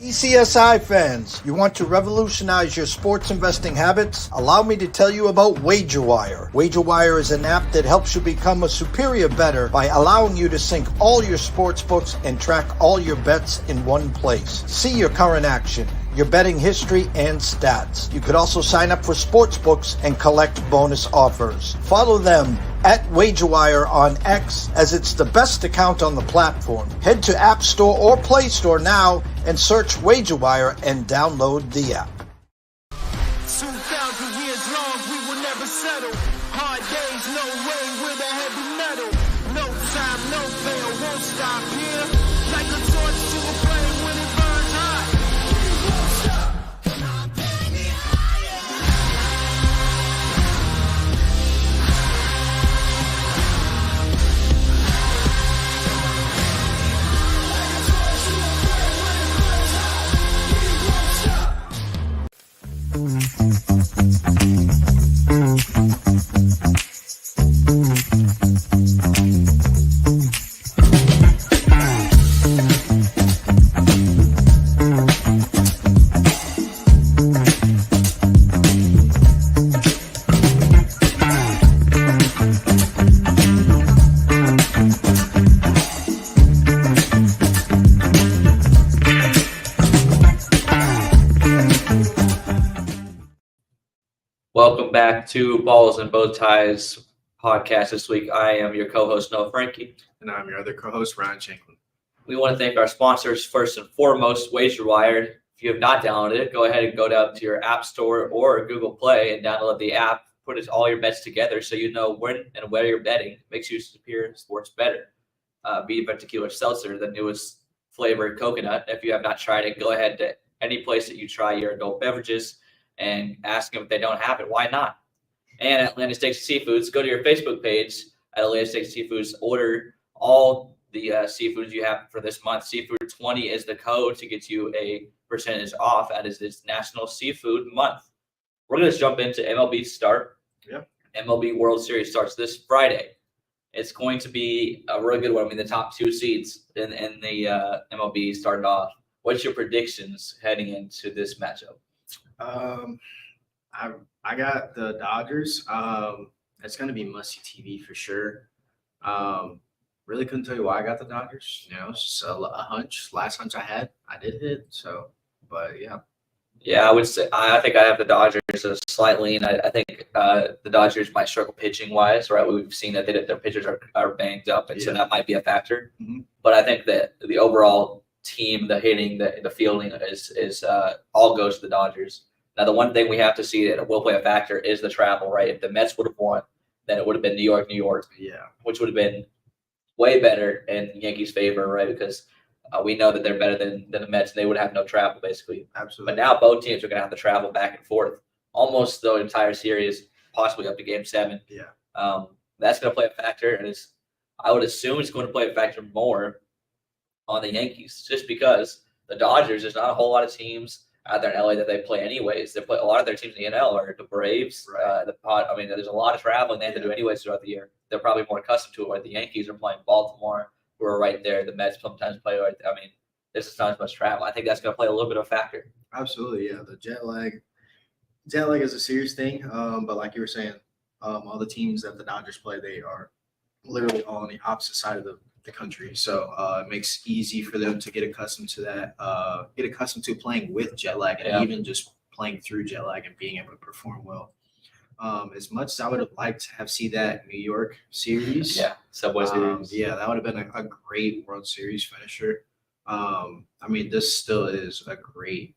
TPCSI fans, you want to revolutionize your sports investing habits? Allow me to tell you about WagerWire. WagerWire is an app that helps you become a superior bettor by allowing you to sync all your sports books and track all your bets in one place. See your current action, your betting history, and stats. You could also sign up for sports books and collect bonus offers. Follow them at WagerWire on X, as it's the best account on the platform. Head to App Store or Play Store now and search WagerWire and download the app. 2,000 years long, we will never settle. Hard days, no rain with a heavy metal. No time, no fail, won't stop here. Like a torch to a flame when it burns hot. We won't stop. Come on, baby, higher. Like a torch to a flame when it burns hot. We won't stop. Welcome back to Balls and Bowties podcast this week. I am your co-host, Noah Franke. And I'm your other co-host, Rhyan Shanlin. We want to thank our sponsors first and foremost, WagerWire. If you have not downloaded it, go ahead and go down to your App Store or Google Play and download the app. Put all your bets together so you know when and where you're betting. Makes you superior sports better. Viva Tequila Seltzer, the newest flavored coconut. If you have not tried it, go ahead to any place that you try your adult beverages and ask them if they don't have it. Why not? And Atlantic Steaks and Seafoods, go to your Facebook page at Atlantic Steaks and Seafoods. Order all the seafoods you have for this month. Seafood 20 is the code to get you a percentage off. That is this National Seafood Month. We're going to jump into MLB start. Yep. MLB World Series starts this Friday. It's going to be a really good one. I mean, the top two seeds in the MLB started off. What's your predictions heading into this matchup? I got the Dodgers. It's going to be must-see TV for sure. Really couldn't tell you why I got the Dodgers. You know, it's just a hunch. Last hunch I had, I did hit. So, but yeah. Yeah, I would say I think I have the Dodgers a slight lean. I think the Dodgers might struggle pitching-wise, right? We've seen that their pitchers are banged up, and so that might be a factor. Mm-hmm. But I think that the overall team, the hitting, the fielding is all goes to the Dodgers. Now, the one thing we have to see that will play a factor is the travel, right? If the Mets would have won, then it would have been New York, Yeah. which would have been way better in Yankees' favor, right? Because we know that they're better than the Mets, and they would have no travel, basically. Absolutely. But now both teams are going to have to travel back and forth almost the entire series, possibly up to Game 7. Yeah. That's going to play a factor, and I would assume it's going to play a factor more on the Yankees, just because the Dodgers, there's not a whole lot of teams out there in LA that they play anyways. They play a lot of their teams in the NL are the Braves, Right. I mean, there's a lot of traveling they have to do anyways throughout the year. They're probably more accustomed to it. Like the Yankees are playing Baltimore, who are right there. The Mets sometimes play right there. I mean, there's just not as much travel. I think that's going to play a little bit of a factor. Absolutely, yeah. The jet lag is a serious thing. But like you were saying, all the teams that the Dodgers play, they are literally all on the opposite side of the country. So it makes it easy for them to get accustomed to that, get accustomed to playing with jet lag and even just playing through jet lag and being able to perform well. As much as I would have liked to have seen that New York series. Yeah, Subway Series. Yeah, that would have been a great World Series finisher. I mean, this still is a great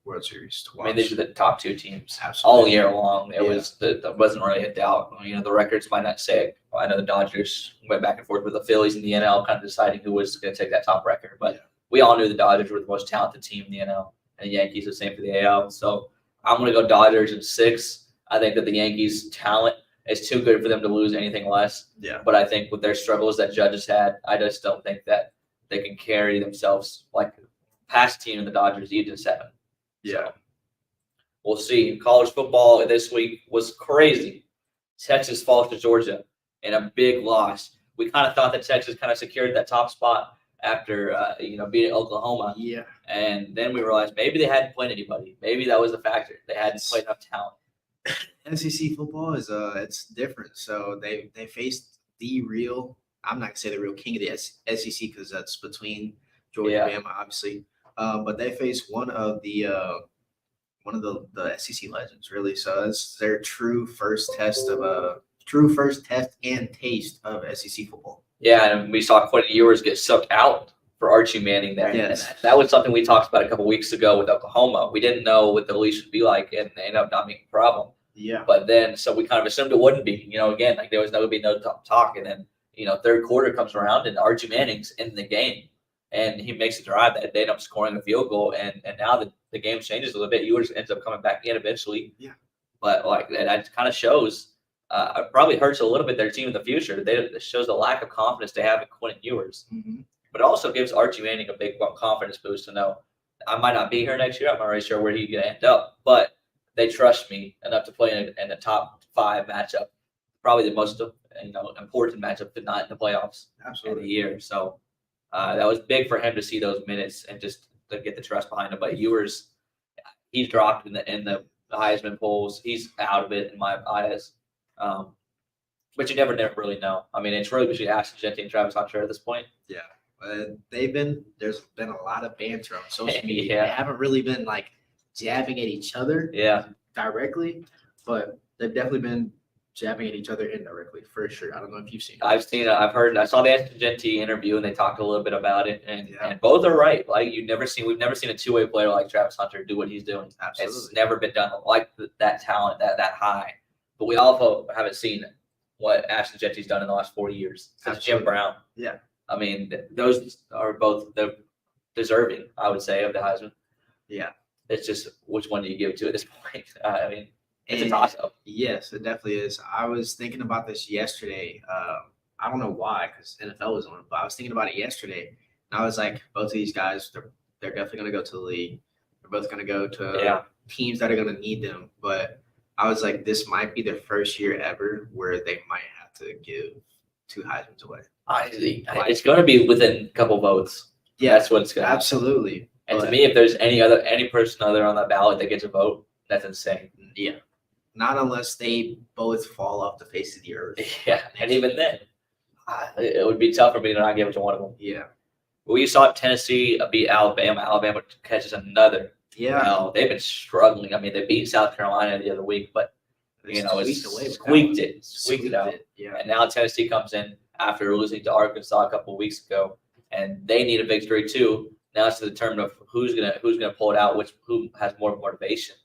World Series to watch. I mean, these are the top two teams Absolutely. all year long. It wasn't really a doubt. You know, the records might not say it. I know the Dodgers went back and forth with the Phillies and the NL, kind of deciding who was going to take that top record. But we all knew the Dodgers were the most talented team in the NL, and the Yankees the same for the AL. So I'm going to go Dodgers in 6. I think that the Yankees' talent is too good for them to lose anything less. Yeah. But I think with their struggles that Judge has had, I just don't think that they can carry themselves like past team in the Dodgers even 7. Yeah. So we'll see. College football this week was crazy. Texas falls to Georgia in a big loss. We kind of thought that Texas kind of secured that top spot after beating Oklahoma. Yeah. And then we realized maybe they hadn't played anybody. Maybe that was the factor. They hadn't played enough talent. SEC football is it's different. So they faced the real. I'm not gonna say the real king of the SEC because that's between Georgia and Bama, obviously. But they faced one of the SEC legends, really. So it's their true first test and taste of SEC football. Yeah, and we saw Quentin Ewers get sucked out for Archie Manning there. Yes. And that was something we talked about a couple weeks ago with Oklahoma. We didn't know what the leash would be like, and they ended up not being a problem. Yeah. But then, so we kind of assumed it wouldn't be. Again, like there was going to be no talk. And then, third quarter comes around, and Archie Manning's in the game. And he makes a drive that they end up scoring a field goal. And now the game changes a little bit. Ewers ends up coming back in eventually. Yeah. But that kind of shows, it probably hurts a little bit their team in the future. It shows the lack of confidence they have in Quentin Ewers. Mm-hmm. But it also gives Archie Manning a big confidence boost to know I might not be here next year. I'm not really sure where he's going to end up. But they trust me enough to play in the top 5 matchup. Probably the most important matchup, but not in the playoffs. Absolutely. In the year. So that was big for him to see those minutes and just to get the trust behind him. But Ewers, he's dropped in the Heisman polls. He's out of it in my eyes. But you never really know. I mean, it's really between Ashton Jeanty and Travis Hunter at this point. Yeah. There's been a lot of banter on social media. Yeah. They haven't really been jabbing at each other directly, but they've definitely been jabbing at each other indirectly for sure. I don't know if you've seen it. I saw the Ashton Jeanty interview and they talked a little bit about it, and both are right. We've never seen a two-way player like Travis Hunter do what he's doing. Absolutely. It's never been done like that talent that high. But we also haven't seen what Ashton Jeanty's done in the last 4 years since Jim Brown. Yeah. I mean, those are both deserving, I would say, of the Heisman. Yeah. It's just which one do you give to at this point? I mean, it's a toss-up. Yes, it definitely is. I was thinking about this yesterday. I don't know why, because NFL was on, but I was thinking about it yesterday. And I was like, both of these guys, they're definitely going to go to the league. They're both going to go to teams that are going to need them. But I was like, this might be their first year ever where they might have to give 2 Heismans away. It's going to be within a couple votes. Yeah, that's what it's going to absolutely. And to me, if there's any person other on that ballot that gets a vote, that's insane. Yeah. Not unless they both fall off the face of the earth. Yeah, and even then, it would be tough for me to not give it to one of them. Yeah. We saw Tennessee beat Alabama. Alabama catches another. Yeah. They've been struggling. I mean, they beat South Carolina the other week, but squeaked it out. Yeah. And now Tennessee comes in after losing to Arkansas a couple of weeks ago, and they need a victory too. Now it's to determine of who's gonna pull it out, who has more motivation.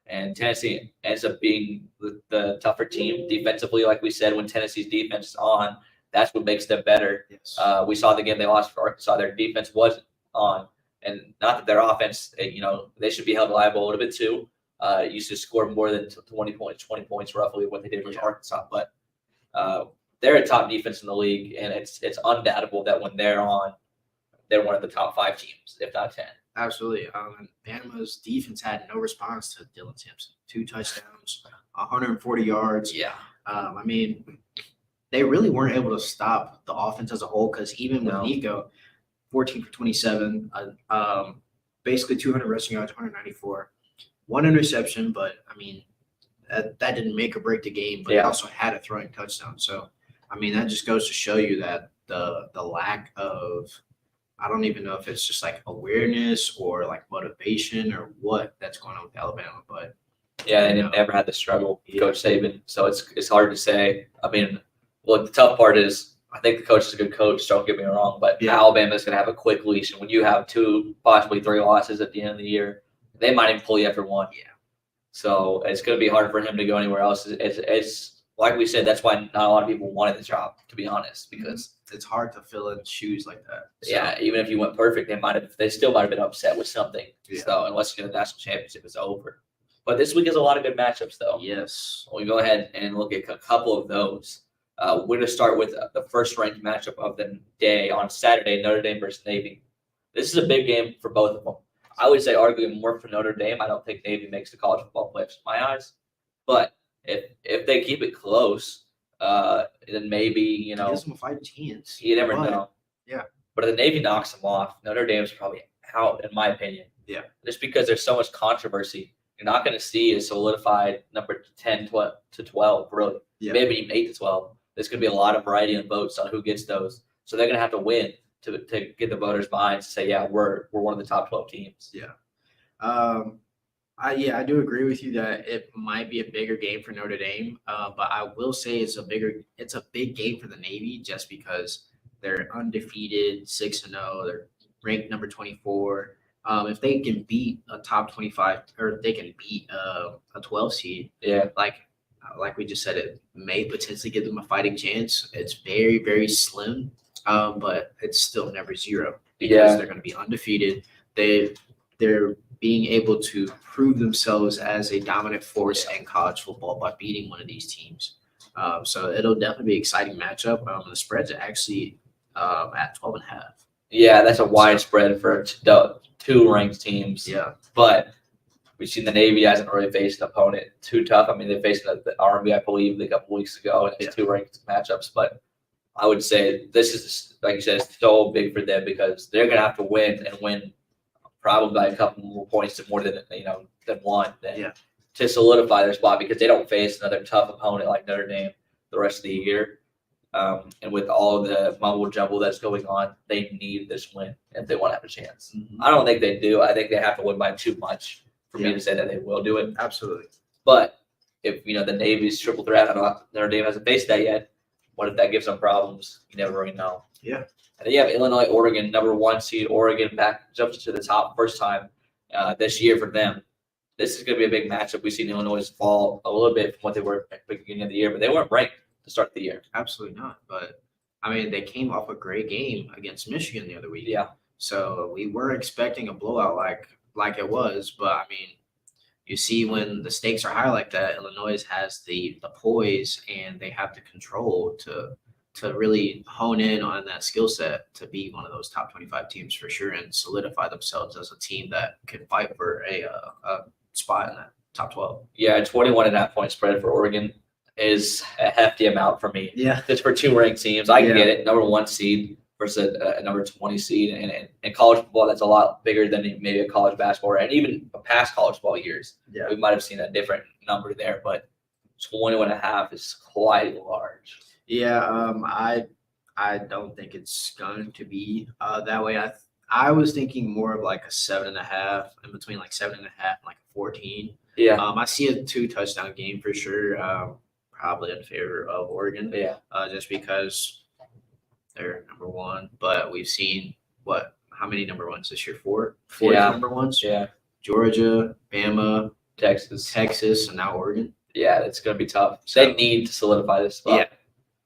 And Tennessee ends up being the tougher team defensively, like we said. When Tennessee's defense is on, that's what makes them better. Yes. We saw the game they lost for Arkansas. Their defense wasn't on, and not that their offense, they should be held liable a little bit too. Used to score more than 20 points roughly what they did versus Arkansas, but they're a top defense in the league, and it's undoubtable that when they're on, they're one of the top 5 teams, if not 10. Absolutely. Bama's defense had no response to Dylan Simpson. 2 touchdowns, 140 yards. Yeah. I mean, they really weren't able to stop the offense as a whole because even with Nico, 14 for 27, basically 200 rushing yards, 194, 1 interception. But, I mean, that didn't make or break the game, but he also had a throwing touchdown. So, I mean, that just goes to show you that the lack of – I don't even know if it's just awareness or motivation or what that's going on with Alabama, but they never had the struggle, Coach Saban. So it's hard to say. I mean, the tough part is I think the coach is a good coach. Don't get me wrong, but Alabama is going to have a quick leash, and when you have 2, possibly 3 losses at the end of the year, they might even pull you after 1. Yeah. So it's going to be hard for him to go anywhere else. It's like we said, that's why not a lot of people wanted the job, to be honest, because it's hard to fill in shoes like that. So. Yeah, even if you went perfect, they still might have been upset with something. Yeah. So unless you get a national championship, it's over. But this week is a lot of good matchups, though. Yes. We'll go ahead and look at a couple of those. We're going to start with the first-ranked matchup of the day on Saturday, Notre Dame versus Navy. This is a big game for both of them. I would say arguably more for Notre Dame. I don't think Navy makes the college football playoffs in my eyes. But if they keep it close, then maybe, gives them a fighting chance. You never know. Yeah. But if the Navy knocks them off, Notre Dame's probably out, in my opinion. Yeah. Just because there's so much controversy. You're not going to see a solidified number 10 to 12, really. Yeah. Maybe even 8 to 12. There's going to be a lot of variety in votes on who gets those. So they're going to have to win to get the voters' minds to say, yeah, we're one of the top 12 teams. Yeah. I do agree with you that it might be a bigger game for Notre Dame, but I will say it's a big game for the Navy just because they're undefeated, 6-0. They're ranked number 24. If they can beat a top 25 or they can beat a 12 seed, Yeah. Like we just said, it may potentially give them a fighting chance. It's very, very slim, but it's still never zero because they're going to be undefeated. They're being able to prove themselves as a dominant force in college football by beating one of these teams. So it'll definitely be an exciting matchup. The spread's actually at 12.5. Yeah, that's a wide spread for two ranked teams. Yeah. But we've seen the Navy hasn't really faced an opponent too tough. I mean, they faced the Army, I believe, a couple weeks ago, and it's 2 ranked matchups. But I would say this is, like you said, it's so big for them because they're going to have to win and win probably by a couple more points to more than one to solidify their spot because they don't face another tough opponent like Notre Dame the rest of the year. And with all the mumble jumble that's going on, they need this win if they want to have a chance. Mm-hmm. I don't think they do. I think they have to win by too much for me to say that they will do it. Absolutely. But if the Navy's triple threat, I don't know, Notre Dame hasn't faced that yet. What if that gives them problems? You never really know. Yeah. And then you have Illinois, Oregon, number 1 seed. Oregon jumps to the top first time this year for them. This is going to be a big matchup. We've seen Illinois fall a little bit from what they were at the beginning of the year, but they weren't ranked to start the year. Absolutely not. But, I mean, they came off a great game against Michigan the other week. Yeah. So we were expecting a blowout like it was. But, I mean, you see when the stakes are high like that, Illinois has the poise and they have the control to really hone in on that skill set to be one of those top 25 teams for sure and solidify themselves as a team that can fight for a spot in that top 12. Yeah, 21.5 point spread for Oregon is a hefty amount for me. Yeah. It's for 2 ranked teams. I can get it. Number 1 seed versus a number 20 seed. And in college football, that's a lot bigger than maybe a college basketball and even past college football years. Yeah. We might have seen a different number there, but 21.5 is quite large. Yeah, I don't think it's going to be that way. I was thinking more of like a 7.5, in between like 7.5 and like a 14. Yeah. I see a 2 touchdown game for sure. Probably in favor of Oregon. Yeah. Just because they're number 1, but we've seen how many number 1s this year? 4 number 1s. Yeah. Georgia, Bama, Texas, and now Oregon. Yeah, it's going to be tough. So, they need to solidify this spot. Yeah.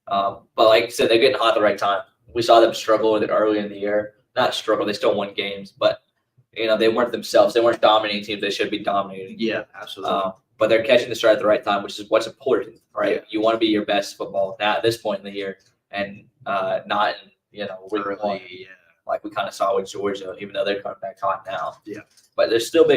But like I said, they're getting hot at the right time. We saw them struggle with it early in the year. Not struggle, they still won games, but they weren't themselves. They weren't dominating teams they should be dominating. Yeah, absolutely. But they're catching the stride at the right time, which is what's important, right? Yeah. You want to be your best football now at this point in the year, and not in week 1, like we kind of saw with Georgia, even though they're coming back hot now. Yeah. But there's still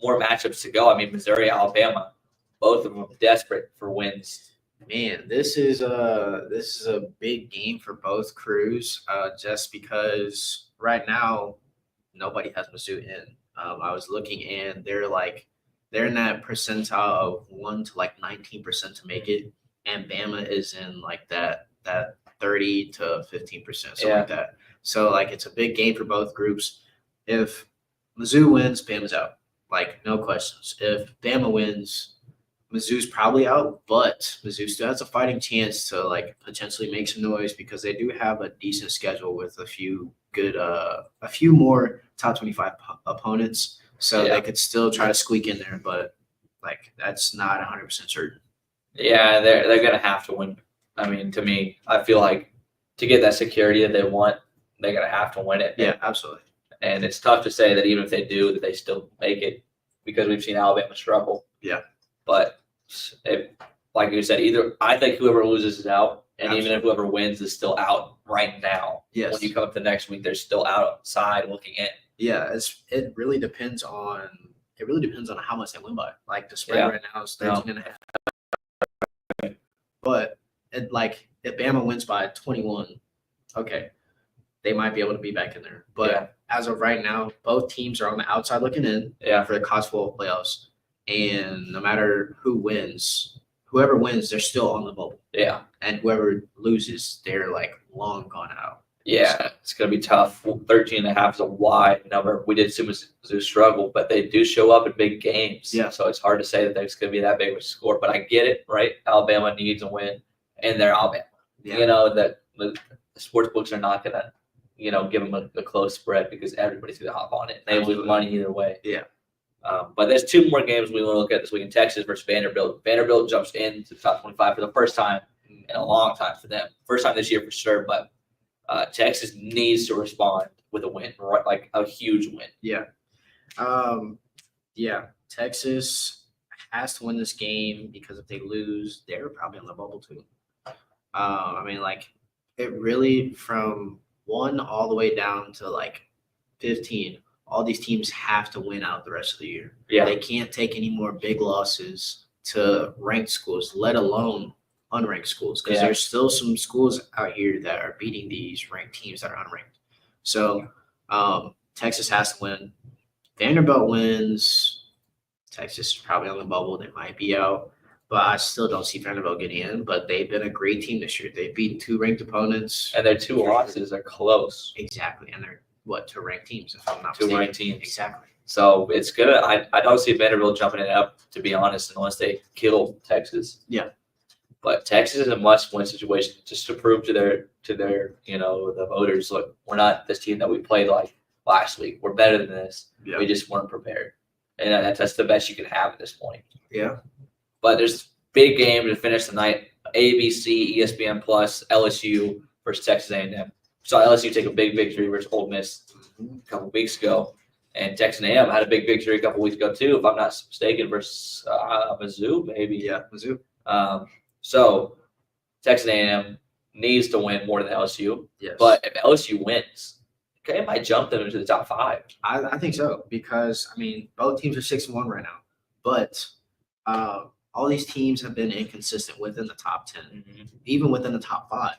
more matchups to go. I mean, Missouri, Alabama, both of them desperate for wins. Man, this is a big game for both crews. Just because right now nobody has Mizzou in. I was looking and they're in that percentile of 1 to like 19% to make it, and Bama is in like that 30 to 15%, something like that. So like it's a big game for both groups. If Mizzou wins, Bama's out, like no questions. If Bama wins, Mizzou's probably out, but Mizzou still has a fighting chance to like potentially make some noise because they do have a decent schedule with a few more top 25 opponents. So they could still try to squeak in there, but like that's not 100% certain. Yeah, they're going to have to win. I mean, to me, I feel like to get that security that they want, they're going to have to win it. Yeah, absolutely. And it's tough to say that even if they do, that they still make it because we've seen Alabama struggle. Yeah. But like you said, I think whoever loses is out, and Absolutely. even if whoever wins is still out right now. Yes. When you come up to next week, they're still outside looking in. Yeah, it really depends on how much they win by. Like the spread right now is 13.5. But if Bama wins by 21, okay. they might be able to be back in there. But Yeah. as of right now, both teams are on the outside looking in Yeah. for the college football playoffs. And no matter whoever wins, they're still on the bubble. Yeah. And whoever loses, they're like long gone out. Yeah, it's going to be tough. 13.5 is a wide number. We did see Mizzou struggle, but they do show up in big games. Yeah. So it's hard to say that there's going to be that big of a score. But I get it, right? Alabama needs a win, and they're Alabama. Yeah. You know, that the sports books are not going to, give them a close spread because everybody's going to hop on it. They lose money either way. Yeah. But there's two more games we want to look at this week in Texas versus Vanderbilt. Vanderbilt jumps into the top 25 for the first time in a long time for them. First time this year for sure, but Texas needs to respond with a win, right? Like a huge win. Yeah. Texas has to win this game because if they lose, they're probably on the bubble too. It really from 1 all the way down to like 15, all these teams have to win out the rest of the year. Yeah. They can't take any more big losses to ranked schools, let alone unranked schools, because there's still some schools out here that are beating these ranked teams that are unranked. So Texas has to win. Vanderbilt wins. Texas is probably on the bubble. They might be out, but I still don't see Vanderbilt getting in. But they've been a great team this year. They've beaten 2 ranked opponents. And their 2 losses are close. Exactly. And they're, 2 ranked teams, if I'm not 2 mistaken. ranked teams. Exactly. So it's good. I don't see Vanderbilt jumping it up, to be honest, unless they kill Texas. Yeah. But Texas is a must-win situation just to prove to their the voters, look, we're not this team that we played like last week. We're better than this. Yeah. We just weren't prepared. And that's the best you can have at this point. Yeah. But there's big game to finish the night. ABC, ESPN Plus, LSU versus Texas A&M. Saw LSU take a big victory versus Ole Miss a couple weeks ago. And Texas A&M had a big victory a couple weeks ago too, if I'm not mistaken, versus Mizzou, maybe. Yeah, Mizzou. So Texas A&M needs to win more than LSU. Yes. But if LSU wins, okay, it might jump them into the top 5. I think so because, both teams are 6-1 right now. But all these teams have been inconsistent within the top 10, even within the top 5.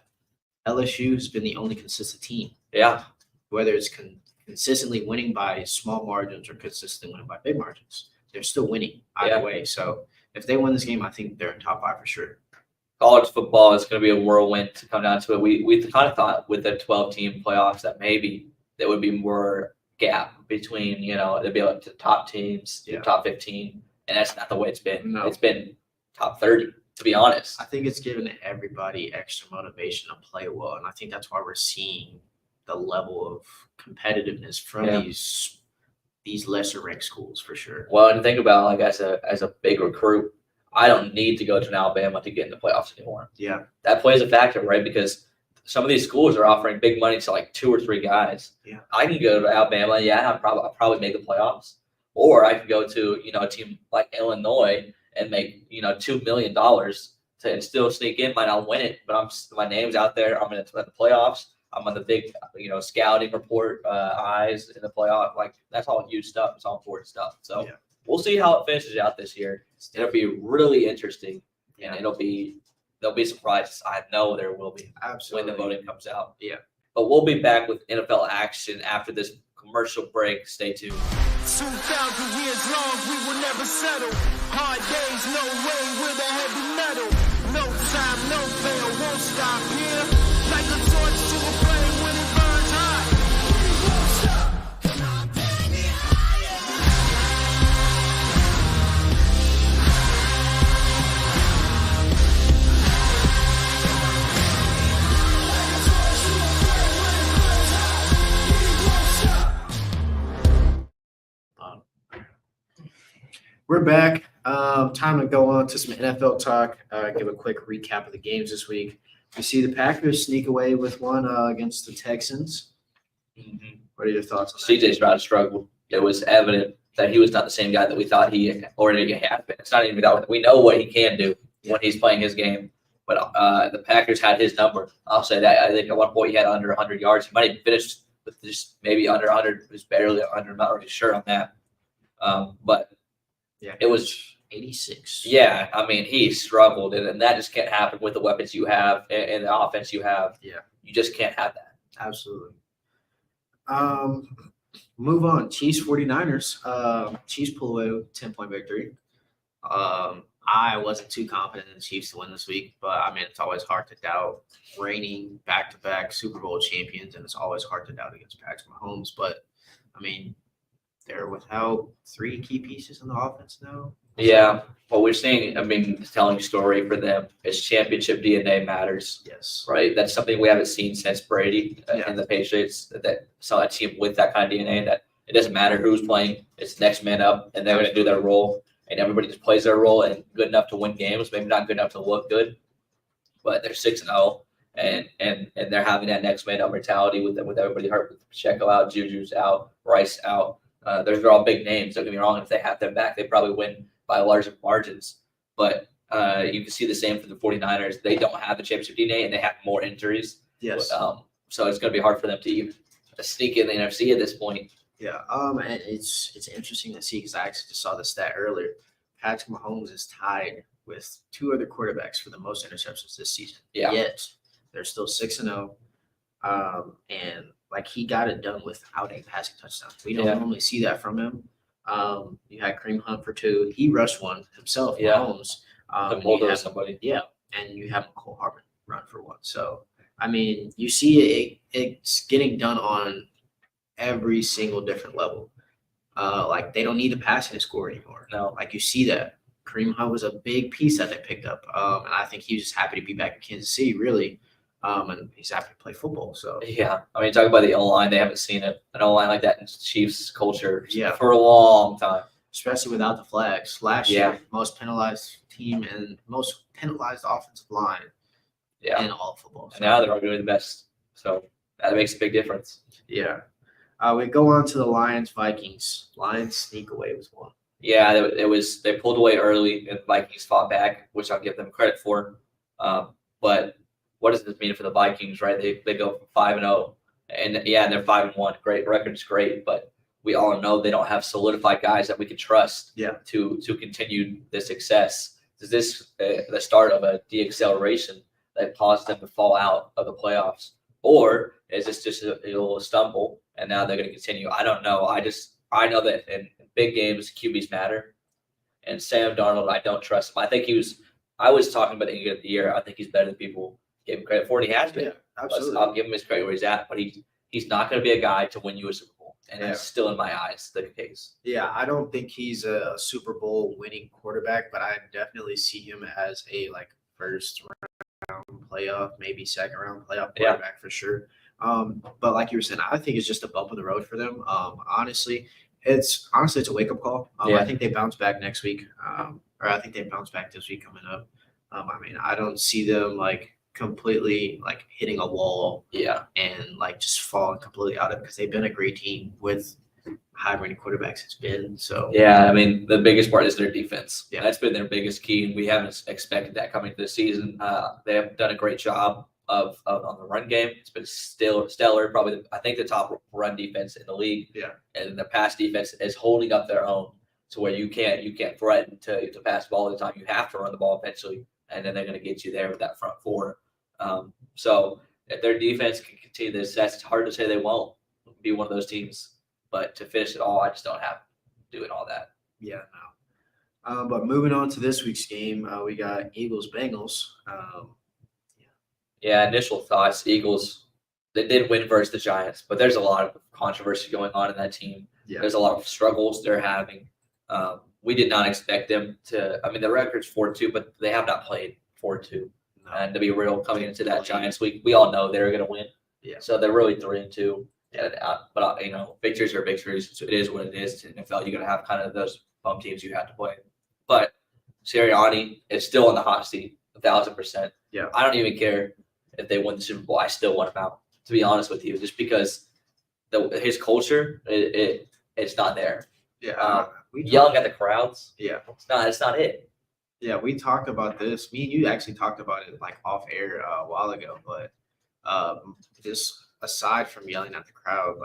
LSU has been the only consistent team. Yeah. Whether it's consistently winning by small margins or consistently winning by big margins, they're still winning either way. So if they win this game, I think they're in top 5 for sure. College football is going to be a whirlwind to come down to it. We kind of thought with the 12-team playoffs that maybe there would be more gap between, there'd be like the top teams, the top 15, and that's not the way it's been. No. It's been top 30, to be honest. I think it's given everybody extra motivation to play well, and I think that's why we're seeing the level of competitiveness from these lesser ranked schools for sure. Well, and think about like as a big recruit, I don't need to go to an Alabama to get in the playoffs anymore. Yeah. That plays a factor, right? Because some of these schools are offering big money to like 2 or 3 guys. Yeah. I can go to Alabama, I'll probably make the playoffs. Or I could go to, a team like Illinois and make, $2 million and still sneak in, might not win it, but my name's out there. I'm in the playoffs. I'm on the big, scouting report eyes in the playoff. Like that's all huge stuff. It's all important stuff. So we'll see how it finishes out this year. It'll be really interesting, and there'll be surprises. I know there will be. Absolutely. When the voting comes out. Yeah. But we'll be back with NFL action after this commercial break. Stay tuned. 2,000 years long, we will never settle. Hard days, no way, with a heavy metal. No time, no fail, won't stop here. Like a torch to a flame when it burns hot. We won't stop, come on, baby, higher. Like a torch to a flame when it burns hot. We won't stop. We're back. Time to go on to some NFL talk. Give a quick recap of the games this week. We see the Packers sneak away with one against the Texans. What are your thoughts on that? CJ Stroud struggled. It was evident that he was not the same guy that we thought he already had been. It's not even that. We know what he can do when he's playing his game. But the Packers had his number. I'll say that. I think at one point he had under 100 yards. He might have finished with just maybe under 100. It was barely under. I'm not really sure on that. But it was 86. Yeah, he struggled, and that just can't happen with the weapons you have and the offense you have. Yeah. You just can't have that. Absolutely. Move on. Chiefs 49ers. Chiefs pull away with 10-point victory. I wasn't too confident in the Chiefs to win this week, but I mean, it's always hard to doubt reigning back-to-back Super Bowl champions, and it's always hard to doubt against Patrick Mahomes. But I mean, they're without 3 key pieces in the offense now. Yeah, what we're seeing, I mean, the telling story for them is championship DNA matters, Yes. right? That's something we haven't seen since Brady Yeah. and the Patriots that saw a team with that kind of DNA that it doesn't matter who's playing, it's next man up, and they're going to do their role, and everybody just plays their role and good enough to win games, maybe not good enough to look good, but they're 6-0, and they're having that next man up mentality with everybody hurt, with Pacheco out, Juju's out, Rice out. Those are all big names. Don't get me wrong. If they have them back, they probably win by larger margins. But you can see the same for the 49ers. They don't have the championship DNA, and they have more injuries. Yes. So it's going to be hard for them to even sneak in the NFC at this point. Yeah. And it's interesting to see because I actually just saw the stat earlier. Patrick Mahomes is tied with 2 other quarterbacks for the most interceptions this season. Yeah. Yet they're still 6-0. And like he got it done without a passing touchdown. We don't normally see that from him. You had Kareem Hunt for 2. He rushed 1 himself. Yeah. Mahomes. Hold over somebody. Yeah, and you have Cole Harmon run for 1. So I mean, you see it's getting done on every single different level. Like they don't need to pass and score anymore. No. Like you see that Kareem Hunt was a big piece that they picked up. And I think he was just happy to be back in Kansas City, really. And he's happy to play football. So Yeah. I mean, talk about the O-line. They haven't seen an O-line like that in Chiefs culture Yeah. for a long time. especially without the flags. Last year, most penalized team and most penalized offensive line in all football. So, And now they're arguably the best. So that makes a big difference. yeah. We go on to the Lions-Vikings. Lions sneak away with 1. Yeah, they pulled away early and the Vikings fought back, which I'll give them credit for. But what does this mean for the Vikings, right? They go from 5-0, and they're 5-1. Great record's great, but we all know they don't have solidified guys that we can trust to continue the success. Is this the start of a deacceleration that caused them to fall out of the playoffs, or is this just a little stumble and now they're going to continue? I don't know. I know that in big games, QBs matter. And Sam Darnold, I don't trust him. I was talking about the end of the year. I think he's better than people give him credit for, and he has been. Yeah, absolutely. I'll give him his credit where he's at, but he's not going to be a guy to win you a Super Bowl. And it's still, in my eyes, the case. Yeah, I don't think he's a Super Bowl winning quarterback, but I definitely see him as a first round playoff, maybe second round playoff quarterback for sure. But like you were saying, I think it's just a bump in the road for them. Honestly, it's a wake up call. I think they bounce back next week, or I think they bounce back this week coming up. I mean, I don't see them completely hitting a wall, and just falling completely out of it because they've been a great team with high-rated quarterbacks. It's been so. Yeah, I mean, the biggest part is their defense. Yeah, that's been their biggest key, and we haven't expected that coming to the season. They have done a great job of on the run game. It's been still stellar. Probably, I think the top run defense in the league. Yeah, and the pass defense is holding up their own to where you can't threaten to pass the ball all the time. You have to run the ball eventually, and then they're going to get you there with that front four. So if their defense can continue this, it's hard to say they won't be one of those teams. But to finish it all, I just don't have doing all that. Yeah, no. But moving on to this week's game, we got Eagles-Bengals. Initial thoughts. Eagles, they did win versus the Giants, but there's a lot of controversy going on in that team. Yeah. There's a lot of struggles they're having. We did not expect them to – I mean, the record's 4-2, but they have not played 4-2. No. And to be real, coming into that Giants week, we all know they were going to win. Yeah. So they're really 3-2. But victories are victories. So it is what it is. In the NFL, you're going to have kind of those bum teams you have to play. But Sirianni is still in the hot seat, 1,000%. Yeah. I don't even care if they win the Super Bowl. I still want him out, to be honest with you, just because his culture, it's not there. Yeah. Yelling at the crowds. Yeah. It's not it. Yeah, we talked about this. Me and you actually talked about it off air a while ago. But just aside from yelling at the crowd,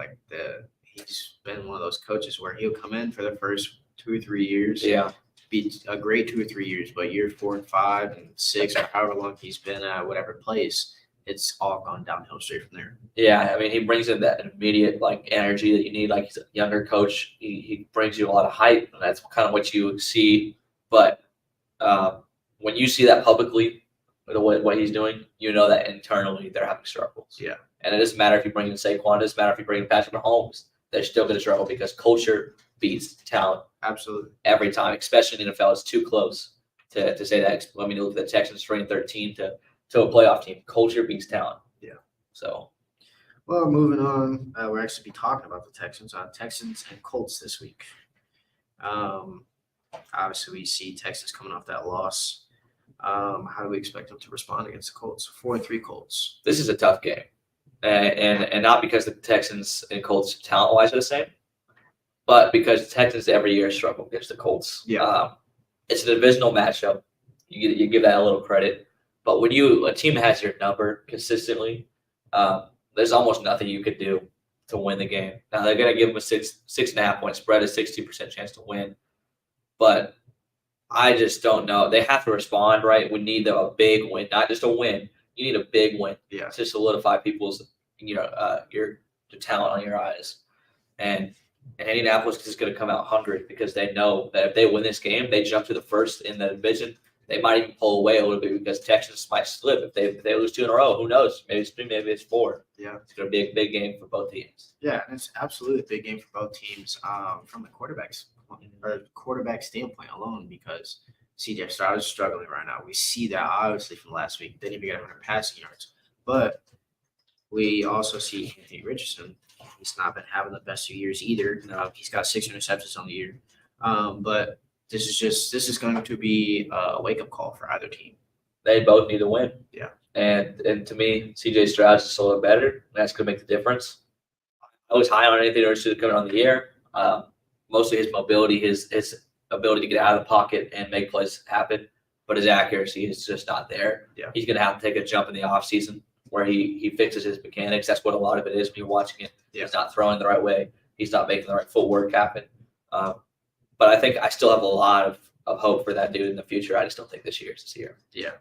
he's been one of those coaches where he'll come in for the first 2 or 3 years. Yeah. Be a great 2 or 3 years, but year 4 and 5 and 6 or however long he's been at whatever place, it's all gone downhill straight from there. Yeah, I mean, he brings in that immediate like energy that you need. Like he's a younger coach, he brings you a lot of hype, and that's kind of what you see. But when you see that publicly, what he's doing, you know that internally they're having struggles. Yeah. And it doesn't matter if you bring in Saquon, it doesn't matter if you bring in Patrick Mahomes, they're still going to struggle because culture beats talent Absolutely. every time, especially in the NFL. It's too close to say that. I mean, look at the Texans running 13 to a playoff team. Culture beats talent. Yeah. So. Well, moving on, we're actually be talking about the Texans and Colts this week. Obviously, we see Texas coming off that loss. How do we expect them to respond against the Colts? 4-3 Colts. This is a tough game, and not because the Texans and Colts talent-wise are the same, but because the Texans every year struggle against the Colts. Yeah. It's a divisional matchup. You give that a little credit, but when a team has your number consistently, there's almost nothing you could do to win the game. Now they're going to give them a 6.5 point spread, a 60% chance to win, but I just don't know. They have to respond, right? We need a big win, not just a win. You need a big win to solidify people's, your talent on your eyes. And Indianapolis is just going to come out hungry because they know that if they win this game, they jump to the first in the division. They might even pull away a little bit because Texas might slip if they lose 2 in a row. Who knows? Maybe it's 3, maybe it's 4. Yeah, it's going to be a big game for both teams. Yeah, and it's absolutely a big game for both teams from the quarterback standpoint alone because CJ Stroud is struggling right now. We see that obviously from last week. They didn't even get 100 passing yards, but we also see Anthony Richardson. He's not been having the best 2 years either. He's got 6 interceptions on the year, but this is going to be a wake-up call for either team. They both need to win. Yeah. And to me, CJ Stroud's just a little better. That's going to make the difference. I was high on Anthony Richardson coming on the year. Mostly his mobility, his ability to get out of the pocket and make plays happen. But his accuracy is just not there. Yeah. He's going to have to take a jump in the offseason where he fixes his mechanics. That's what a lot of it is when you're watching it. Yeah. He's not throwing the right way. He's not making the right footwork happen. But I think I still have a lot of hope for that dude in the future. I just don't think this year is this year. Yeah.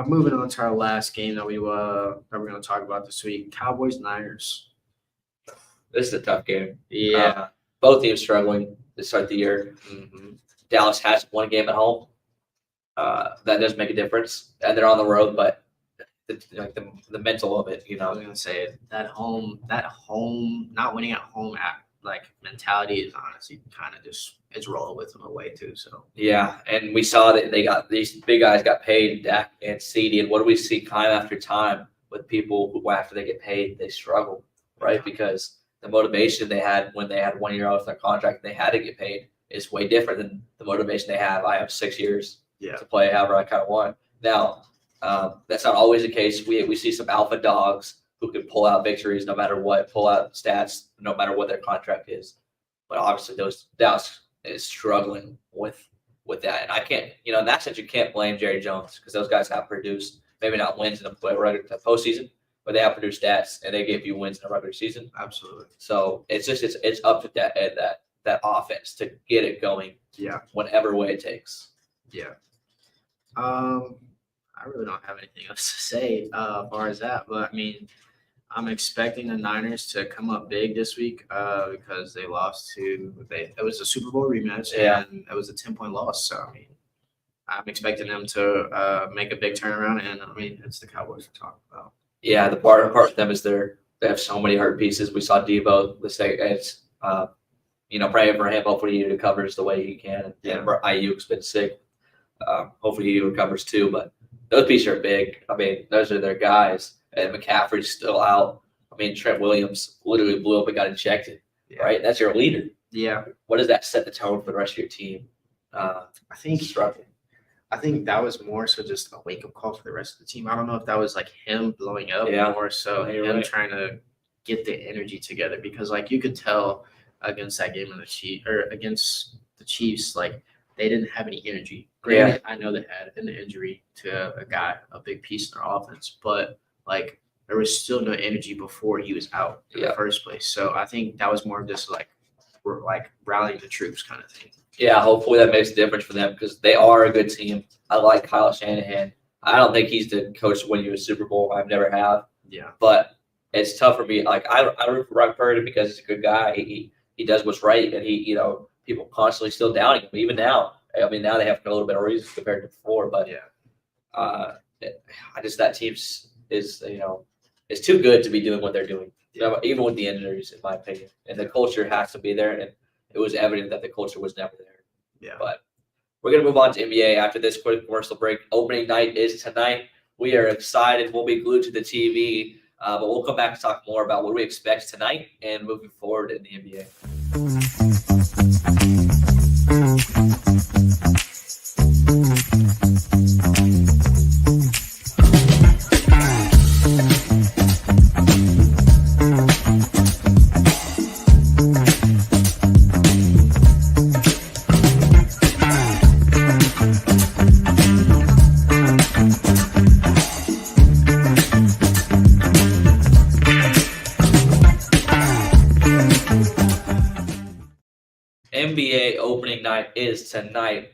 Moving on to our last game that we're going to talk about this week, Cowboys-Niners. This is a tough game. Yeah. Both teams struggling to start the year. Mm-hmm. Dallas has 1 game at home. That does make a difference. And they're on the road, but the mental of it, I was going to say that home, not winning at home mentality is honestly kind of just it's rolling with them away too. So yeah, and we saw that they got these big guys got paid, Dak and CD, and what do we see time after time with people who after they get paid they struggle, right? Because the motivation they had when they had 1 year off their contract and they had to get paid is way different than the motivation they have. I have 6 years to play however I kind of want. Now that's not always the case. We see some alpha dogs who can pull out victories no matter what, pull out stats no matter what their contract is. But obviously Dallas is struggling with that. And I can't, in that sense, you can't blame Jerry Jones because those guys have produced, maybe not wins in the postseason, but they have produced stats and they give you wins in the regular season. Absolutely. So it's up to that offense to get it going. Yeah. Whatever way it takes. Yeah. I really don't have anything else to say as far as that, but I mean, I'm expecting the Niners to come up big this week because they lost it was a Super Bowl rematch and it was a 10-point loss. So I mean, I'm expecting them to make a big turnaround, and I mean, it's the Cowboys we're talking about. Yeah, the part with them is they have so many hurt pieces. We saw Debo. It's praying for him. Hopefully he recovers the way he can. And Ayuk's been sick. Hopefully he recovers too, but those pieces are big. I mean, those are their guys. And McCaffrey's still out. I mean, Trent Williams literally blew up and got ejected, right? That's your leader. Yeah. What does that set the tone for the rest of your team? I think that was more so just a wake-up call for the rest of the team. I don't know if that was like him blowing up more so him trying to get the energy together because, you could tell against that game against the Chiefs, they didn't have any energy. Granted, I know they had an injury to a big piece in their offense, but there was still no energy before he was out in the first place. So I think that was more of just we're rallying the troops kind of thing. Yeah, hopefully that makes a difference for them because they are a good team. I like Kyle Shanahan. I don't think he's the coach to win you a Super Bowl. I've never have. Yeah. But it's tough for me. Like I root for Brock Purdy because he's a good guy. He does what's right, and people constantly still doubting him. Even now, I mean, now they have a little bit of reasons compared to before. But that team is too good to be doing what they're doing. Even with the injuries, in my opinion, and the culture has to be there, and it was evident that the culture was never there. Yeah. But we're gonna move on to NBA after this quick commercial break. Opening night is tonight. We are excited. We'll be glued to the TV, but we'll come back to talk more about what we expect tonight and moving forward in the NBA. NBA opening night is tonight.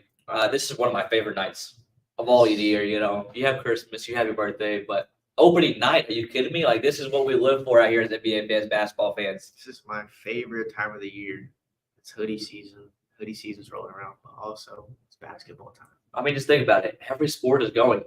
This is one of my favorite nights of all year. You have Christmas, you have your birthday, but opening night, are you kidding me? Like, this is what we live for out here as NBA fans, basketball fans. This is my favorite time of the year. It's hoodie season. Hoodie season's rolling around, but also it's basketball time. I mean, just think about it. Every sport is going.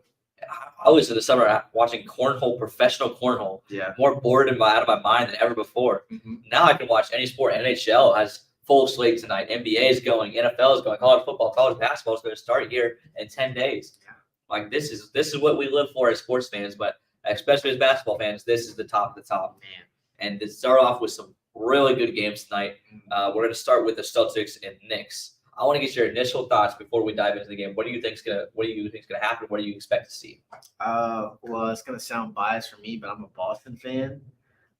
I was in the summer watching cornhole, professional cornhole. Yeah. More bored and out of my mind than ever before. Mm-hmm. Now I can watch any sport. NHL has full slate tonight. NBA is going. NFL is going. College football, college basketball is going to start here in 10 days. Yeah. Like, this is what we live for as sports fans, but especially as basketball fans, this is the top of the top. Man. And to start off with some really good games tonight, we're going to start with the Celtics and Knicks. I want to get your initial thoughts before we dive into the game. What do you think's gonna happen? What do you expect to see? Well, it's gonna sound biased for me, but I'm a Boston fan.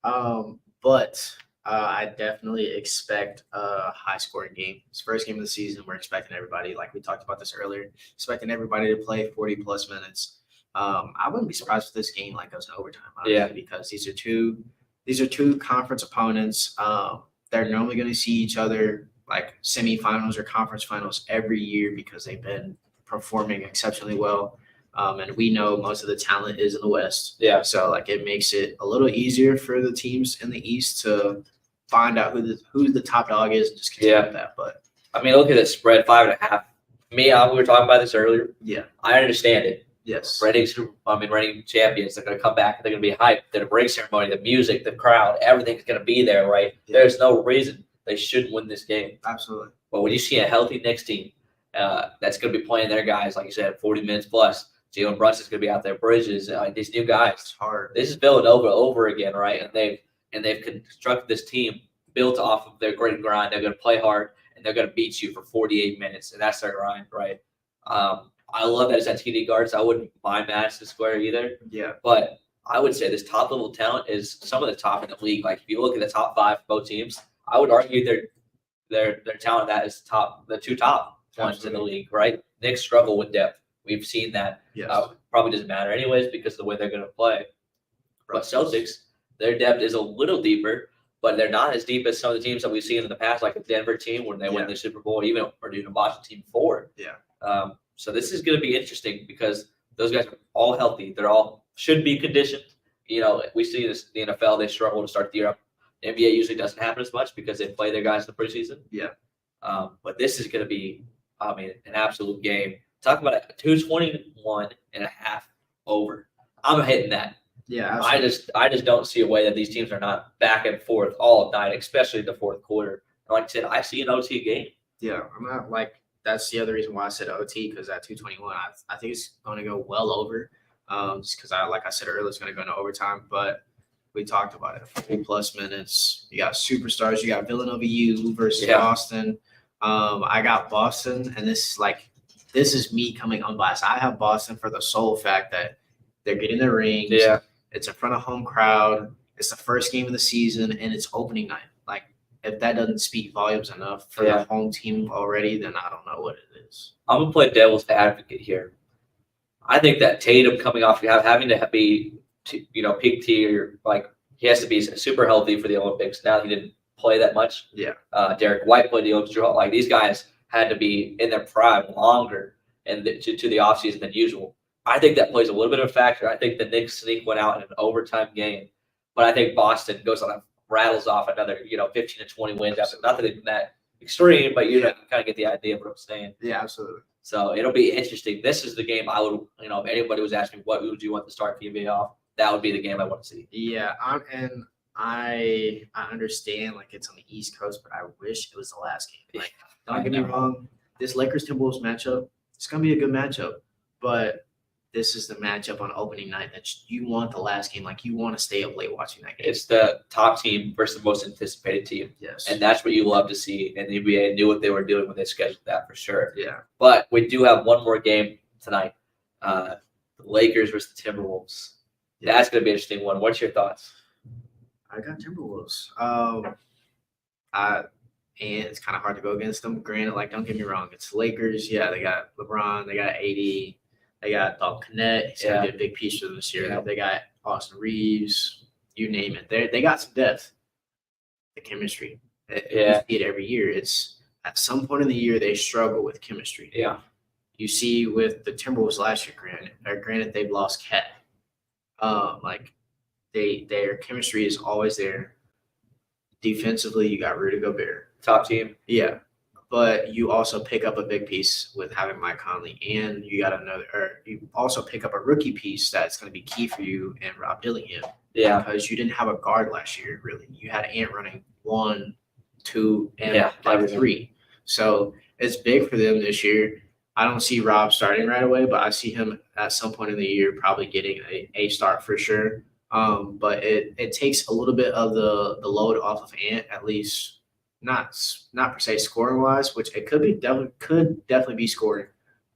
But I definitely expect a high-scoring game. It's the first game of the season. We're expecting everybody, like we talked about this earlier, expecting everybody to play 40-plus minutes. I wouldn't be surprised if this game goes to overtime. Honestly, because these are two conference opponents. They're normally going to see each other like semifinals or conference finals every year because they've been performing exceptionally well. And we know most of the talent is in the West. Yeah. So it makes it a little easier for the teams in the East to find out who the top dog is and just continue with that. But I mean, look at this spread, 5.5. We were talking about this earlier. Yeah. I understand it. Yes. Reigning champions. They're going to come back. They're going to be hyped. The break ceremony, the music, the crowd, everything's going to be there, right? Yeah. There's no reason they shouldn't win this game. Absolutely. But when you see a healthy Knicks team that's going to be playing their guys, like you said, 40 minutes plus, Jalen Brunson's going to be out there, Bridges, these new guys. It's hard. This is Villanova over again, right? And they've constructed this team built off of their great grind. They're going to play hard, and they're going to beat you for 48 minutes, and that's their grind, right? I love that it's at TD Garden. I wouldn't mind Madison Square either. Yeah. But I would say this top-level talent is some of the top in the league. Like, if you look at the top five for both teams, I would argue their talent that is the two top ones in the league, right? Knicks struggle with depth. We've seen that. Yes. Probably doesn't matter anyways because of the way they're going to play. But Celtics, their depth is a little deeper, but they're not as deep as some of the teams that we've seen in the past, like the Denver team when they win the Super Bowl, even or the Washington team before. Yeah. So this is going to be interesting because those guys are all healthy. They're all should be conditioned. We see this in the NFL. They struggle to start the year up. The NBA usually doesn't happen as much because they play their guys in the preseason. Yeah. But this is going to be, an absolute game. Talk about a 221.5 over. I'm hitting that. Yeah. Absolutely. I just don't see a way that these teams are not back and forth all night, especially the fourth quarter. And like I said, I see an OT game. Yeah. I'm not that's the other reason why I said OT, because at 221, I think it's going to go well over. Just because like I said earlier, it's going to go into overtime. But we talked about it, 40-plus minutes. You got superstars. You got Villanova U versus Boston. I got Boston, and this is me coming unbiased. I have Boston for the sole fact that they're getting their rings. Yeah. It's in front of home crowd. It's the first game of the season, and it's opening night. If that doesn't speak volumes enough for the home team already, then I don't know what it is. I'm going to play devil's advocate here. I think that Tatum coming off having to be, peak tier, he has to be super healthy for the Olympics. Now he didn't play that much. Yeah. Derek White played the Olympics. These guys had to be in their prime longer and to the offseason than usual. I think that plays a little bit of a factor. I think the Knicks sneak one out in an overtime game, but I think Boston goes on rattles off another 15 to 20 wins after. Not that it's that extreme, but you kind of get the idea of what I'm saying. Yeah, absolutely. So it'll be interesting. This is the game I would, if anybody was asking me what would you want to start the NBA off, that would be the game I want to see. Yeah, I understand like it's on the East Coast, but I wish it was the last game. Like, don't get me wrong, this Lakers Timberwolves matchup, it's gonna be a good matchup, but this is the matchup on opening night that you want the last game. Like you want to stay up late watching that game. It's the top team versus the most anticipated team. Yes. And that's what you love to see. And the NBA knew what they were doing when they scheduled that for sure. Yeah. But we do have one more game tonight. The Lakers versus the Timberwolves. Yeah. That's going to be an interesting one. What's your thoughts? I got Timberwolves. And it's kind of hard to go against them. Granted, like, don't get me wrong. It's Lakers. Yeah, they got LeBron. They got AD. They got Dalton Connett. He's going to be a big piece for them this year. Yeah. They got Austin Reeves. You name it. They got some depth. The chemistry. You see it every year. It's at some point in the year they struggle with chemistry. Yeah. You see with the Timberwolves last year, granted they've lost Cat. Their chemistry is always there. Defensively, you got Rudy Gobert. Top team. Yeah. But you also pick up a big piece with having Mike Conley, and you also pick up a rookie piece that's going to be key for you and Rob Dillingham. Yeah. Because you didn't have a guard last year, really. You had Ant running 1, 2, and 3. So it's big for them this year. I don't see Rob starting right away, but I see him at some point in the year probably getting a start for sure. But it takes a little bit of the load off of Ant, at least not per se scoring wise, which it could definitely be scoring.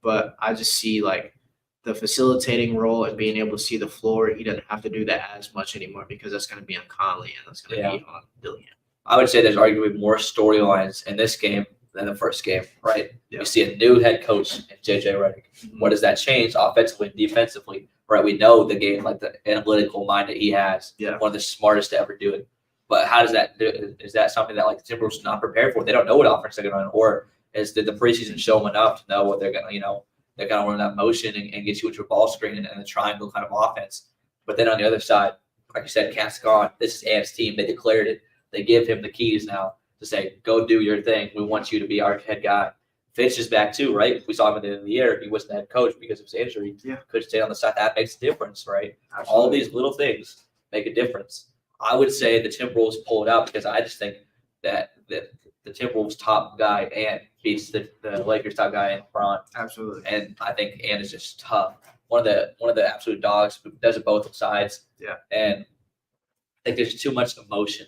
But I just see like the facilitating role and being able to see the floor. He doesn't have to do that as much anymore because that's going to be on Conley and that's going to be on Dillingham. I would say there's arguably more storylines in this game than the first game, right? Yeah. You see a new head coach in JJ Redick. Mm-hmm. What does that change offensively and defensively? Right, we know the game, like the analytical mind that he has, one of the smartest to ever do it. But how does that do? Is that something that like the Timberwolves not prepared for? They don't know what offense they're going to run, or did the preseason show them enough to know what they're going to, they're going to run that motion and get you into a ball screen and a triangle kind of offense. But then on the other side, like you said, Cat's gone. This is Ant's team. They declared it. They give him the keys now to say, go do your thing. We want you to be our head guy. Fitch is back too, right? We saw him at the end of the year. He wasn't the head coach because of his injury. Yeah. Could stay on the side. That makes a difference, right? Absolutely. All these little things make a difference. I would say the Timberwolves pull it out because I just think that the Timberwolves top guy Ant beats the Lakers top guy and LeBron. Absolutely. And I think Ant is just tough. One of the absolute dogs who does it both sides. Yeah. And I think there's too much emotion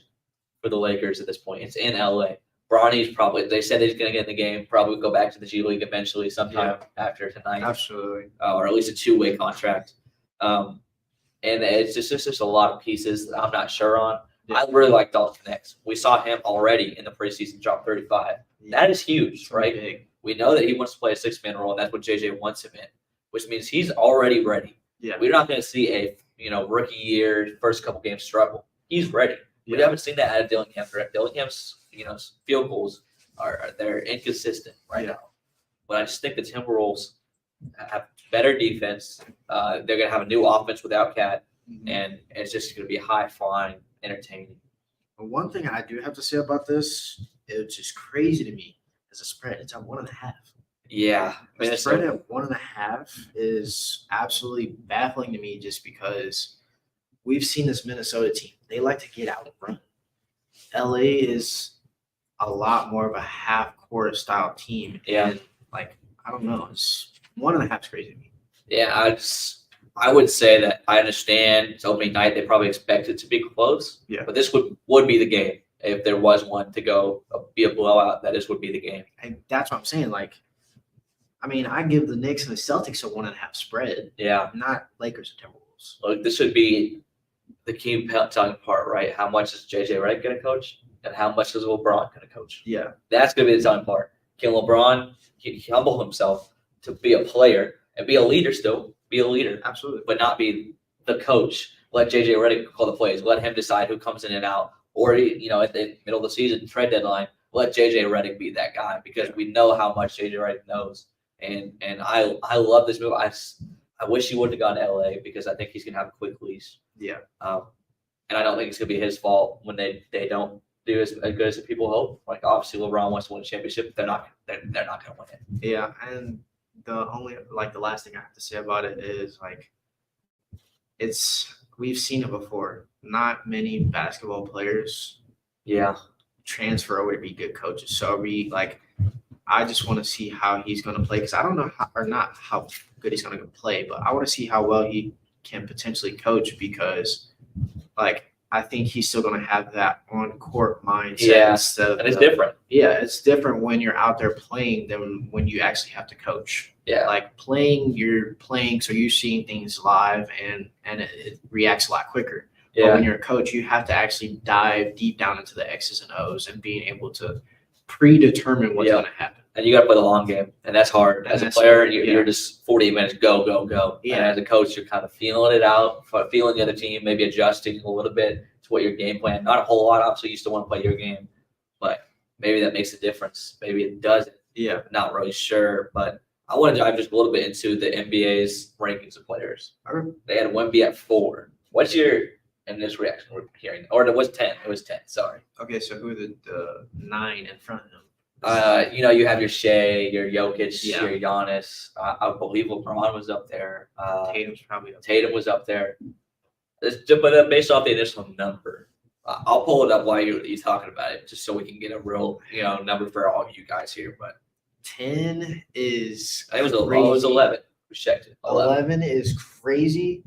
for the Lakers at this point. It's in LA. Bronny's probably, they said he's going to get in the game, probably go back to the G League eventually sometime after tonight. Absolutely. Or at least a 2-way contract. And it's just a lot of pieces that I'm not sure on. Yeah. I really like Dalton Connect. We saw him already in the preseason drop 35. Yeah. That is huge, right? Big. We know that he wants to play a 6-man role, and that's what JJ wants him in, which means he's already ready. Yeah. We're not going to see a rookie year, first couple games struggle. He's ready. Yeah. We haven't seen that out of Dillingham. Dillingham's field goals they're inconsistent right now. But I just think the Timberwolves have better defense. They're going to have a new offense without Cat, and it's just going to be high-flying, entertaining. One thing I do have to say about this, it's just crazy to me, is a spread. It's at 1.5. Yeah. The spread at 1.5 is absolutely baffling to me just because we've seen this Minnesota team. They like to get out and run. LA is a lot more of a half-court style team. Yeah. And, I don't know. It's 1.5 is crazy to me. Yeah, I would say that I understand it's opening night. They probably expect it to be close. Yeah. But this would be the game. If there was one to go be a blowout, this would be the game. And that's what I'm saying. I give the Knicks and the Celtics a 1.5 spread. Yeah. Not Lakers and Timberwolves. Look, this should be the key telling part, right? How much is JJ Redick going to coach, and how much is LeBron going to coach? Yeah, that's going to be the telling part. Can LeBron humble himself to be a player and be a leader still? Be a leader, absolutely, but not be the coach. Let JJ Redick call the plays. Let him decide who comes in and out. Or at the middle of the season trade deadline, let JJ Redick be that guy because we know how much JJ Redick knows. And I love this move. I I wish he would have gone to LA because I think he's gonna have a quick lease. Yeah. And I don't think it's gonna be his fault when they don't do as good as the people hope. Like obviously LeBron wants to win a championship, they're not gonna win it. Yeah, and the only the last thing I have to say about it is we've seen it before. Not many basketball players Yeah. transfer over to be good coaches. So I just want to see how he's going to play because I don't know not how good he's going to play, but I want to see how well he can potentially coach because I think he's still going to have that on court mindset. Yeah, and it's different. Yeah, it's different when you're out there playing than when you actually have to coach. Yeah. You're playing, so you're seeing things live and it reacts a lot quicker. Yeah. But when you're a coach, you have to actually dive deep down into the X's and O's and being able to predetermine what's going to happen. And you got to play the long game, and that's hard. As a player, you're just 48 minutes, go, go, go. Yeah. And as a coach, you're kind of feeling it out, feeling the other team, maybe adjusting a little bit to what your game plan. Not a whole lot, obviously, you still want to play your game, but maybe that makes a difference. Maybe it doesn't. Yeah. Not really sure, but I want to dive just a little bit into the NBA's rankings of players. They had Wemby at 4. What's your initial reaction we're hearing? Or it was 10. It was 10. Sorry. Okay, so who are the 9 in front of him? You have your Shea, your Jokic, Yeah. your Giannis. I believe LeBron was up there. Tatum's probably up. Tatum was up there. But based off the initial number, I'll pull it up while you're talking about it, just so we can get a real number for all of you guys here. But 10 is it was 11. We checked it. 11 is crazy.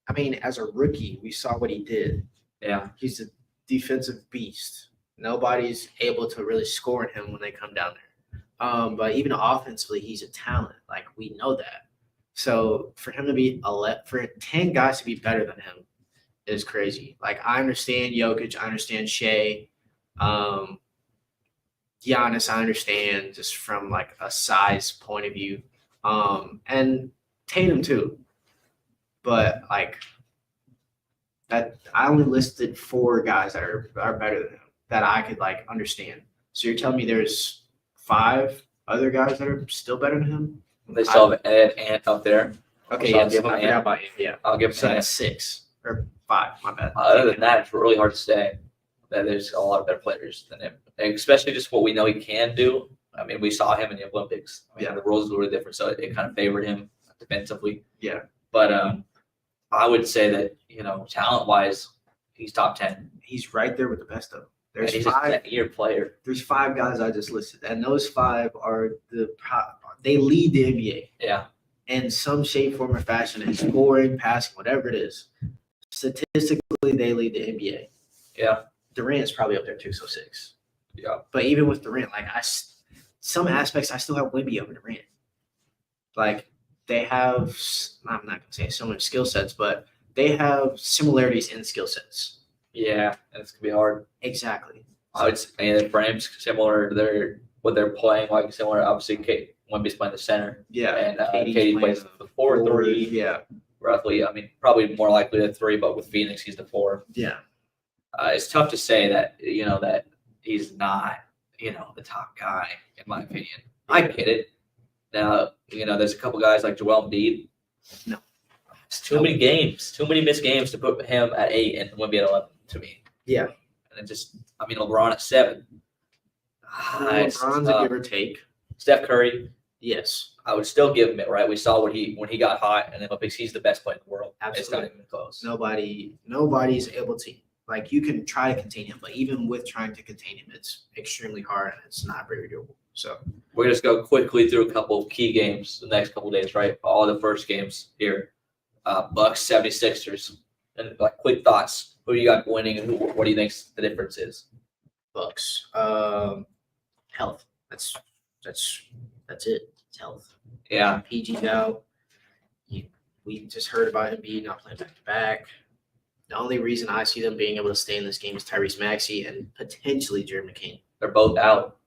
I mean, as a rookie, we saw what he did. Yeah. He's a defensive beast. Nobody's able to really score in him when they come down there. But even offensively, he's a talent. We know that. So for him to be for 10 guys to be better than him is crazy. I understand Jokic, I understand Shea, Giannis, I understand just from a size point of view, and Tatum too. But that I only listed 4 guys that are better than him that I could understand. So you're telling me there's 5 other guys that are still better than him? They still have Ant up there. Okay, So yeah, I'll give him I forgot about him. Yeah, I'll give so him that's 6 or 5. My bad. Other than that, it's really hard to say that there's a lot of better players than him, and especially just what we know he can do. I mean, we saw him in the Olympics. The rules were different, so it kind of favored him defensively. Yeah. But I would say that, talent-wise, he's top 10. He's right there with the best of them. And There's he's 5. a 10-year player. There's 5 guys I just listed, and those 5 are they lead the NBA Yeah. in some shape, form, or fashion, in scoring, passing, whatever it is. Statistically, they lead the NBA. Yeah. Durant's probably up there too, so 6. Yeah. But even with Durant, some aspects I still have Wemby over Durant. They have, I'm not gonna say similar skill sets, but they have similarities in skill sets. Yeah, and it's going to be hard. Exactly. I would say the frame's similar. What they're playing, similar. Obviously, Wemby's playing the center. Yeah. And KD's KD playing plays the 4-3. Yeah. Roughly. I mean, probably more likely the 3, but with Phoenix, he's the 4. Yeah. It's tough to say that, that he's not, the top guy, in my opinion. I get it. Now, there's a couple guys like Joel Embiid. No. It's too many games, too many missed games to put him at 8 and Wemby at 11 to me. Yeah. And it just, LeBron at 7. LeBron's a give or take. Steph Curry. Yes. I would still give him it, right? We saw when he got hot in the Olympics, he's the best player in the world. Absolutely. It's not even close. Nobody's able to. You can try to contain him, but even with trying to contain him, it's extremely hard and it's not very doable. So we're going to just go quickly through a couple of key games the next couple of days, right? All the first games here. Bucks, 76ers. And quick thoughts. Who you got winning and what do you think the difference is? Bucks. Health. That's it. It's health. Yeah. PG's out. We just heard about him not playing back to back. The only reason I see them being able to stay in this game is Tyrese Maxey and potentially Jared McCain. They're both out.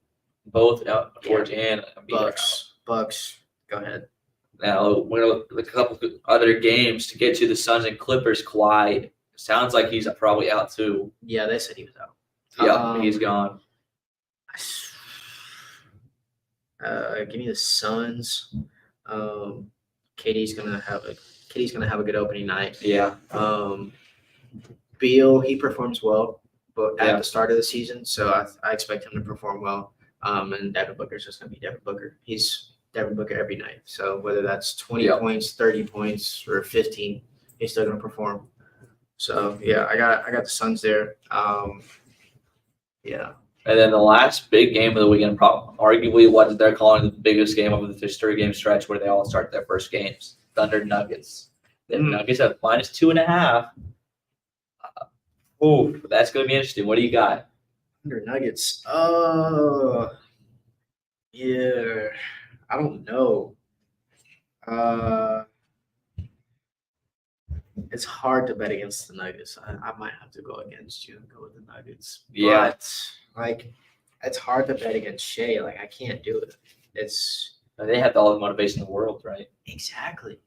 George and Embiid Bucks. Go ahead. Now, we're going to look at a couple of other games to get to. The Suns and Clippers collide. Sounds like he's probably out too. Yeah, they said he was out. Yeah, he's gone. Give me the Suns. KD's gonna have a good opening night. Yeah. Beal, he performs well, but at Yeah. the start of the season, so I expect him to perform well. And Devin Booker's just gonna be Devin Booker. He's Devin Booker every night. So whether that's 20 Yeah. points, 30 points, or 15, he's still gonna perform. So yeah, I got the Suns there. Yeah. And then the last big game of the weekend, arguably what they're calling the biggest game of this 3-game stretch where they all start their first games. Thunder Nuggets. The Nuggets have -2.5. That's going to be interesting. What do you got? Thunder Nuggets. Yeah. I don't know. It's hard to bet against the Nuggets. I might have to go against you and go with the Nuggets. Yeah. But it's hard to bet against Shea. I can't do it. They have all the motivation in the world, right? Exactly.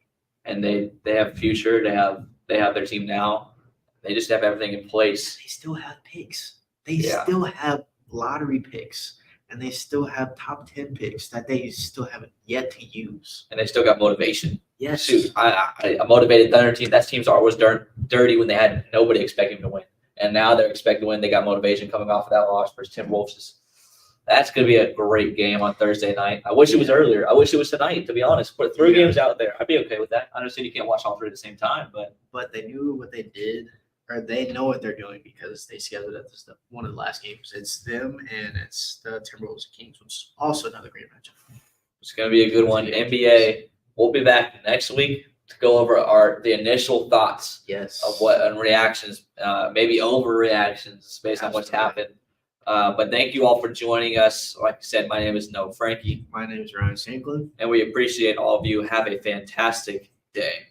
And they have future. They have their team now. They just have everything in place. They still have picks. They still have lottery picks. And they still have top 10 picks that they still haven't yet to use. And they still got motivation. Yes. Shoot, a motivated Thunder team. That team's always dirty when they had nobody expecting to win. And now they're expecting to win. They got motivation coming off of that loss versus Timberwolves. That's going to be a great game on Thursday night. I wish it was earlier. I wish it was tonight, to be honest. Put 3 games out there. I'd be okay with that. I understand you can't watch all 3 at the same time. But they knew what they did, or they know what they're doing because they scheduled it as one of the last games. It's them and it's the Timberwolves and Kings, which is also another great matchup. It's going to be a good one. NBA, we'll be back next week to go over the initial thoughts of and reactions, maybe overreactions based on what's happened. But thank you all for joining us. Like I said, my name is Frankie. My name is Rhyan Shanlin. And we appreciate all of you. Have a fantastic day.